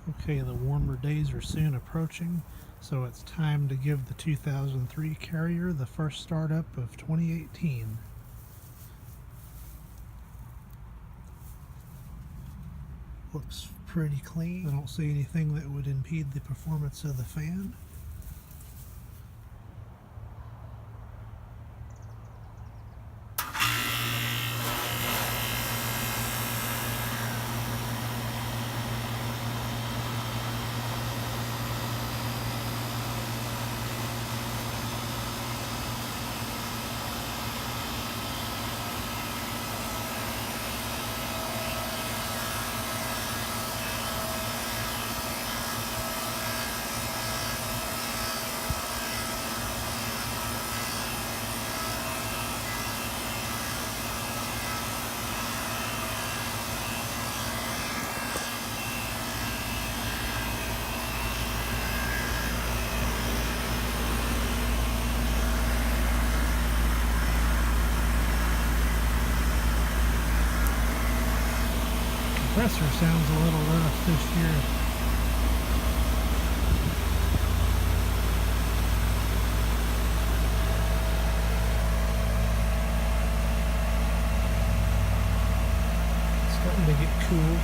Okay, the warmer days are soon approaching, so it's time to give the 2003 Carrier the first startup of 2018. Looks pretty clean. I don't see anything that would impede the performance of the fan. Compressor sounds a little rough this year. It's starting to get cool.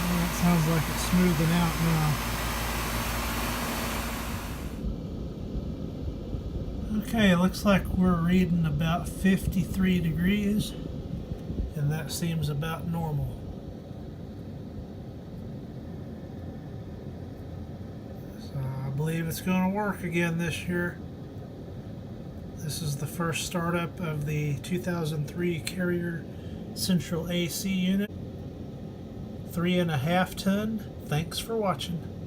Oh, it sounds like it's smoothing out now. Okay, it looks like we're reading about 53 degrees, and that seems about normal. So I believe it's going to work again this year. This is the first startup of the 2003 Carrier Central AC unit, 3.5 ton. Thanks for watching.